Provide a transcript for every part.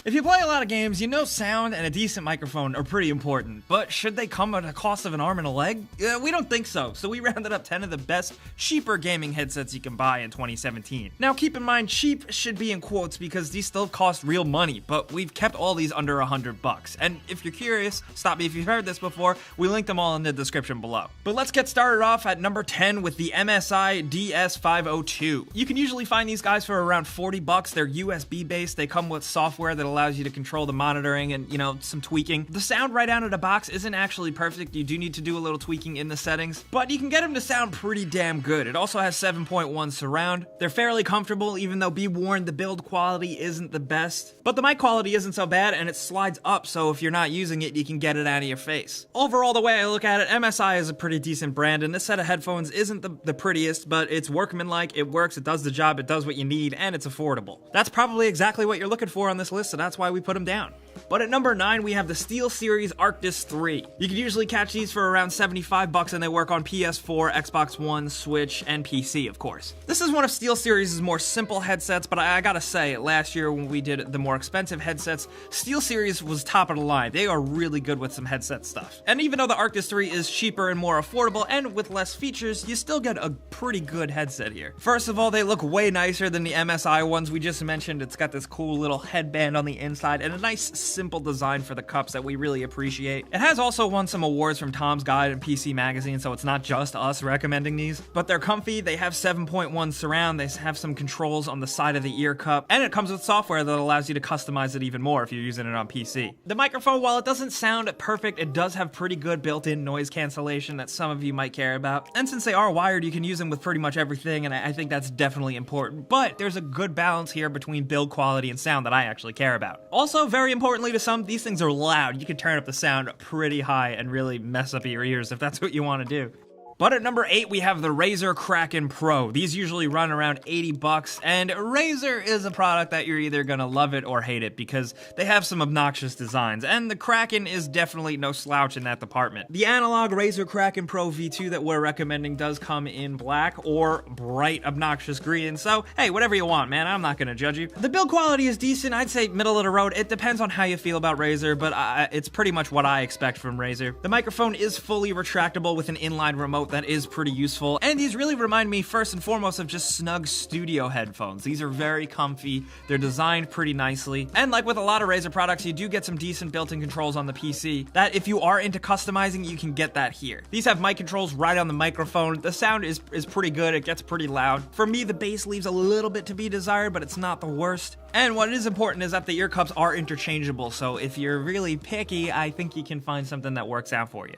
If you play a lot of games, you know sound and a decent microphone are pretty important, but should they come at a cost of an arm and a leg? We don't think so we rounded up 10 of the best, cheaper gaming headsets you can buy in 2017. Now keep in mind, cheap should be in quotes because these still cost real money, but we've kept all these under $100. And if you're curious, stop me if you've heard this before, we linked them all in the description below. But let's get started off at number 10 with the MSI DS502. You can usually find these guys for around $40. They're USB based, they come with software that allows you to control the monitoring and, some tweaking. The sound right out of the box isn't actually perfect. You do need to do a little tweaking in the settings, but you can get them to sound pretty damn good. It also has 7.1 surround. They're fairly comfortable, even though be warned, the build quality isn't the best. But the mic quality isn't so bad, and it slides up, so if you're not using it, you can get it out of your face. Overall, the way I look at it, MSI is a pretty decent brand, and this set of headphones isn't the prettiest, but it's workmanlike, it works, it does the job, it does what you need, and it's affordable. That's probably exactly what you're looking for on this list, so that's why we put them down. But at number 9, we have the SteelSeries Arctis 3. You can usually catch these for around $75 and they work on PS4, Xbox One, Switch, and PC, of course. This is one of SteelSeries' more simple headsets, but I gotta say, last year when we did the more expensive headsets, SteelSeries was top of the line. They are really good with some headset stuff. And even though the Arctis 3 is cheaper and more affordable and with less features, you still get a pretty good headset here. First of all, they look way nicer than the MSI ones we just mentioned. It's got this cool little headband on the inside and a nice simple design for the cups that we really appreciate. It has also won some awards from Tom's Guide and PC Magazine, so it's not just us recommending these, but they're comfy. They have 7.1 surround, they have some controls on the side of the ear cup, and it comes with software that allows you to customize it even more if you're using it on PC. The microphone, while it doesn't sound perfect, it does have pretty good built-in noise cancellation that some of you might care about, and since they are wired, you can use them with pretty much everything, and I think that's definitely important, but there's a good balance here between build quality and sound that I actually care about. Also, very importantly to some, these things are loud. You can turn up the sound pretty high and really mess up your ears if that's what you want to do. But at number 8, we have the Razer Kraken Pro. These usually run around $80, and Razer is a product that you're either gonna love it or hate it because they have some obnoxious designs, and the Kraken is definitely no slouch in that department. The analog Razer Kraken Pro V2 that we're recommending does come in black or bright obnoxious green, so hey, whatever you want, man, I'm not gonna judge you. The build quality is decent, I'd say middle of the road. It depends on how you feel about Razer, but it's pretty much what I expect from Razer. The microphone is fully retractable with an inline remote that is pretty useful, and these really remind me first and foremost of just snug studio headphones. These are very comfy, they're designed pretty nicely, and like with a lot of Razer products, you do get some decent built-in controls on the PC that if you are into customizing, you can get that here. These have mic controls right on the microphone. The sound is pretty good, it gets pretty loud. For me, the bass leaves a little bit to be desired, but it's not the worst. And what is important is that the ear cups are interchangeable, so if you're really picky, I think you can find something that works out for you.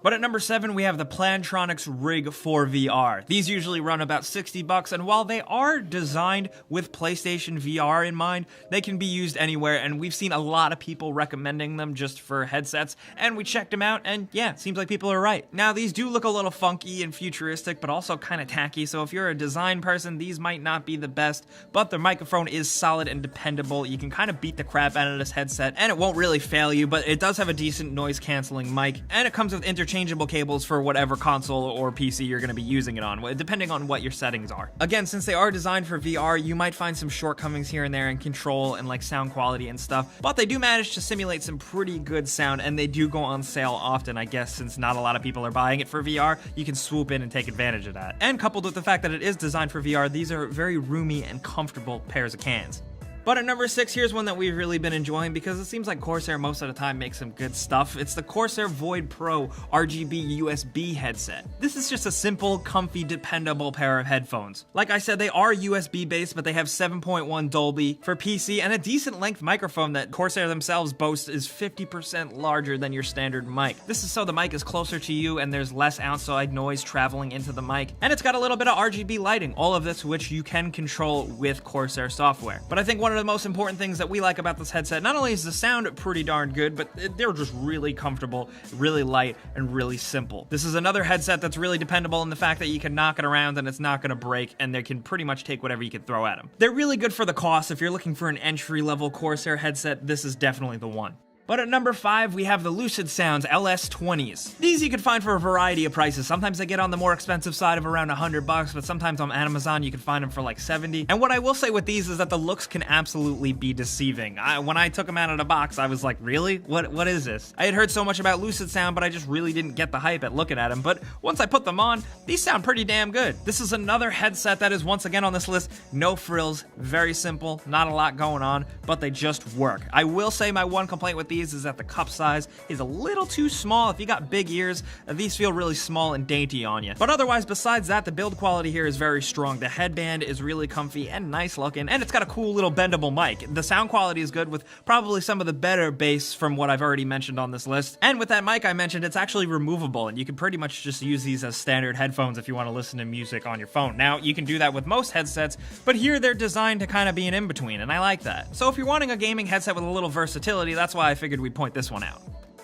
But at number 7, we have the Plantronics Rig 4 VR. These usually run about $60, and while they are designed with PlayStation VR in mind, they can be used anywhere, and we've seen a lot of people recommending them just for headsets, and we checked them out, and yeah, it seems like people are right. Now, these do look a little funky and futuristic, but also kind of tacky, so if you're a design person, these might not be the best, but their microphone is solid and dependable. You can kind of beat the crap out of this headset, and it won't really fail you, but it does have a decent noise-canceling mic, and it comes with interchangeable cables for whatever console or PC you're going to be using it on, depending on what your settings are. Again, since they are designed for VR, you might find some shortcomings here and there in control and like sound quality and stuff, but they do manage to simulate some pretty good sound, and they do go on sale often, I guess, since not a lot of people are buying it for VR, you can swoop in and take advantage of that. And coupled with the fact that it is designed for VR, these are very roomy and comfortable pairs of cans. But at number 6, here's one that we've really been enjoying because it seems like Corsair most of the time makes some good stuff. It's the Corsair Void Pro RGB USB headset. This is just a simple, comfy, dependable pair of headphones. Like I said, they are USB based, but they have 7.1 Dolby for PC and a decent length microphone that Corsair themselves boast is 50% larger than your standard mic. This is so the mic is closer to you and there's less outside noise traveling into the mic. And it's got a little bit of RGB lighting, all of this which you can control with Corsair software. But I think one of the most important things that we like about this headset, not only is the sound pretty darn good, but they're just really comfortable, really light, and really simple. This is another headset that's really dependable in the fact that you can knock it around and it's not going to break, and they can pretty much take whatever you can throw at them. They're really good for the cost. If you're looking for an entry-level Corsair headset, this is definitely the one. But at number 5, we have the Lucid Sounds LS20s. These you can find for a variety of prices. Sometimes they get on the more expensive side of around $100, but sometimes on Amazon you can find them for like $70. And what I will say with these is that the looks can absolutely be deceiving. When I took them out of the box, I was like, really? What is this? I had heard so much about Lucid Sound, but I just really didn't get the hype at looking at them. But once I put them on, these sound pretty damn good. This is another headset that is once again on this list. No frills, very simple, not a lot going on, but they just work. I will say my one complaint with these is that the cup size is a little too small. If you got big ears, these feel really small and dainty on you. But otherwise, besides that, the build quality here is very strong. The headband is really comfy and nice looking, and it's got a cool little bendable mic. The sound quality is good with probably some of the better bass from what I've already mentioned on this list. And with that mic I mentioned, it's actually removable, and you can pretty much just use these as standard headphones if you want to listen to music on your phone. Now, you can do that with most headsets, but here they're designed to kind of be an in-between, and I like that. So if you're wanting a gaming headset with a little versatility, that's why I figured we'd point this one out.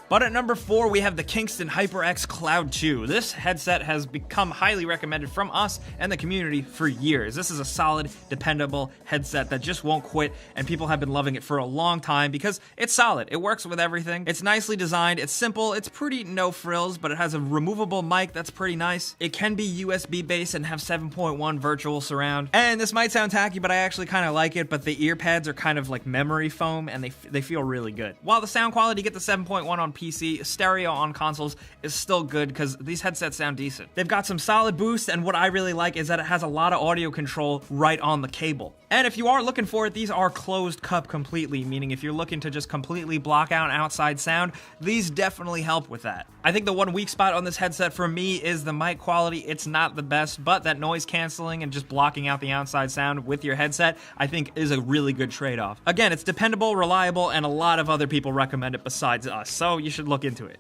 But at number 4, we have the Kingston HyperX Cloud 2. This headset has become highly recommended from us and the community for years. This is a solid, dependable headset that just won't quit, and people have been loving it for a long time because it's solid. It works with everything. It's nicely designed. It's simple. It's pretty no frills, but it has a removable mic that's pretty nice. It can be USB based and have 7.1 virtual surround. And this might sound tacky, but I actually kind of like it, but the ear pads are kind of like memory foam, and they feel really good. While the sound quality, you get the 7.1 on PC, stereo on consoles is still good because these headsets sound decent. They've got some solid boost, and what I really like is that it has a lot of audio control right on the cable. And if you are looking for it, these are closed cup completely, meaning if you're looking to just completely block out outside sound, these definitely help with that. I think the one weak spot on this headset for me is the mic quality. It's not the best, but that noise canceling and just blocking out the outside sound with your headset, I think is a really good trade-off. Again, it's dependable, reliable, and a lot of other people recommend it besides us, so you should look into it.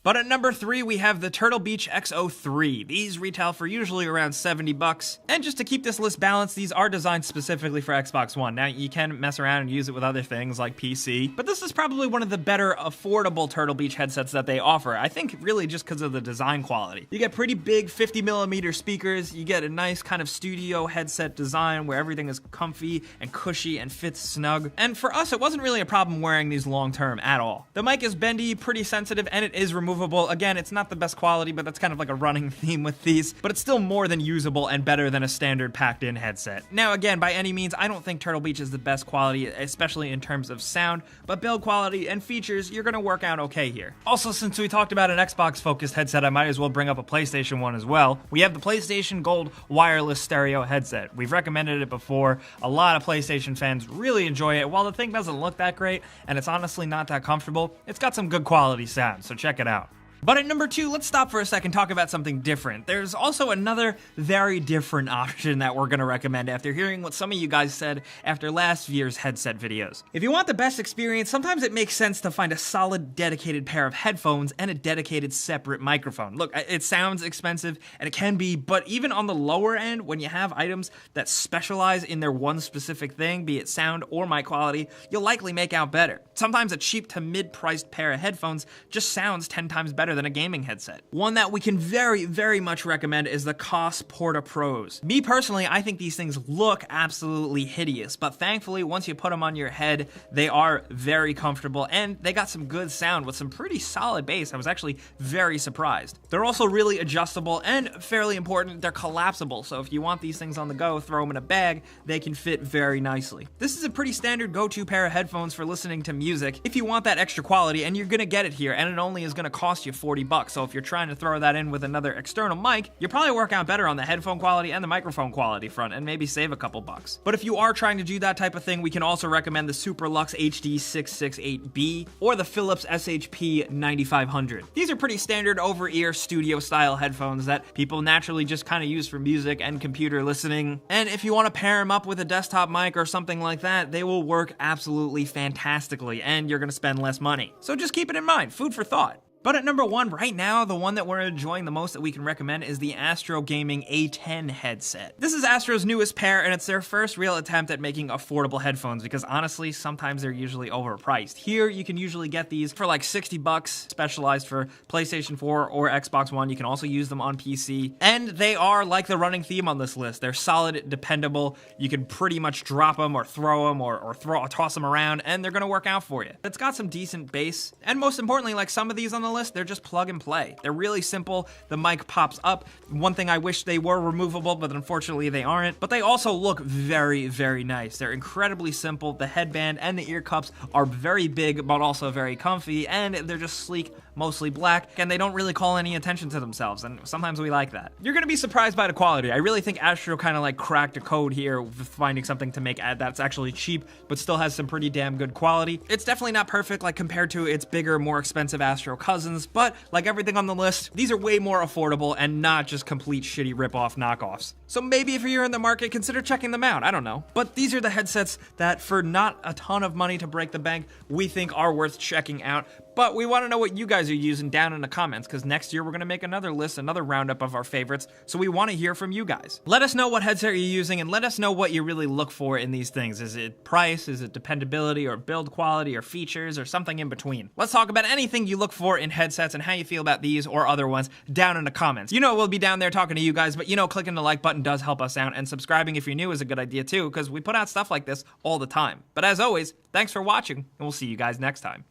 But at number 3, we have the Turtle Beach X03. These retail for usually around $70. And just to keep this list balanced, these are designed specifically for Xbox One. Now, you can mess around and use it with other things like PC, but this is probably one of the better affordable Turtle Beach headsets that they offer. I think really just because of the design quality. You get pretty big 50mm speakers, you get a nice kind of studio headset design where everything is comfy and cushy and fits snug. And for us, it wasn't really a problem wearing these long term at all. The mic is bendy, pretty sensitive, and it is removable. Again, it's not the best quality, but that's kind of like a running theme with these, but it's still more than usable and better than a standard packed-in headset. Now, again, by any means, I don't think Turtle Beach is the best quality, especially in terms of sound, but build quality and features, you're gonna work out okay here. Also, since we talked about an Xbox-focused headset, I might as well bring up a PlayStation one as well. We have the PlayStation Gold wireless stereo headset. We've recommended it before. A lot of PlayStation fans really enjoy it. While the thing doesn't look that great, and it's honestly not that comfortable, it's got some good quality sound, so check it out. But at number 2, let's stop for a second and talk about something different. There's also another very different option that we're gonna recommend after hearing what some of you guys said after last year's headset videos. If you want the best experience, sometimes it makes sense to find a solid, dedicated pair of headphones and a dedicated separate microphone. Look, it sounds expensive, and it can be, but even on the lower end, when you have items that specialize in their one specific thing, be it sound or mic quality, you'll likely make out better. Sometimes a cheap to mid-priced pair of headphones just sounds 10 times better than a gaming headset. One that we can very, very much recommend is the Koss Porta Pros. Me personally, I think these things look absolutely hideous, but thankfully, once you put them on your head, they are very comfortable, and they got some good sound with some pretty solid bass. I was actually very surprised. They're also really adjustable, and fairly important, they're collapsible, so if you want these things on the go, throw them in a bag, they can fit very nicely. This is a pretty standard go-to pair of headphones for listening to music if you want that extra quality, and you're gonna get it here, and it only is gonna cost you $40. So if you're trying to throw that in with another external mic, you'll probably work out better on the headphone quality and the microphone quality front, and maybe save a couple bucks. But if you are trying to do that type of thing, we can also recommend the Superlux HD668B or the Philips SHP 9500. These are pretty standard over-ear studio style headphones that people naturally just kind of use for music and computer listening. And if you want to pair them up with a desktop mic or something like that, they will work absolutely fantastically, and you're going to spend less money. So just keep it in mind, food for thought. But at number 1 right now, the one that we're enjoying the most that we can recommend is the Astro Gaming A10 headset. This is Astro's newest pair, and it's their first real attempt at making affordable headphones because honestly, sometimes they're usually overpriced. Here, you can usually get these for like 60 bucks, specialized for PlayStation 4 or Xbox One. You can also use them on PC, and they are like the running theme on this list. They're solid, dependable. You can pretty much drop them or throw them or toss them around, and they're gonna work out for you. It's got some decent bass, and most importantly, like some of these on the list, they're just plug and play. They're really simple. The mic pops up. One thing I wish they were removable, but unfortunately they aren't. But they also look very, very nice. They're incredibly simple. The headband and the ear cups are very big, but also very comfy, and they're just sleek, mostly black, and they don't really call any attention to themselves, and sometimes we like that. You're gonna be surprised by the quality. I really think Astro kind of like cracked a code here with finding something to make that's actually cheap, but still has some pretty damn good quality. It's definitely not perfect like compared to its bigger, more expensive Astro cousins, but like everything on the list, these are way more affordable and not just complete shitty rip-off knockoffs. So maybe if you're in the market, consider checking them out, I don't know. But these are the headsets that for not a ton of money to break the bank, we think are worth checking out. But we want to know what you guys are using down in the comments, because next year we're going to make another list, another roundup of our favorites, so we want to hear from you guys. Let us know what headset you're using, and let us know what you really look for in these things. Is it price, is it dependability, or build quality, or features, or something in between? Let's talk about anything you look for in headsets and how you feel about these or other ones down in the comments. You know we'll be down there talking to you guys, but you know clicking the like button does help us out, and subscribing if you're new is a good idea too, because we put out stuff like this all the time. But as always, thanks for watching, and we'll see you guys next time.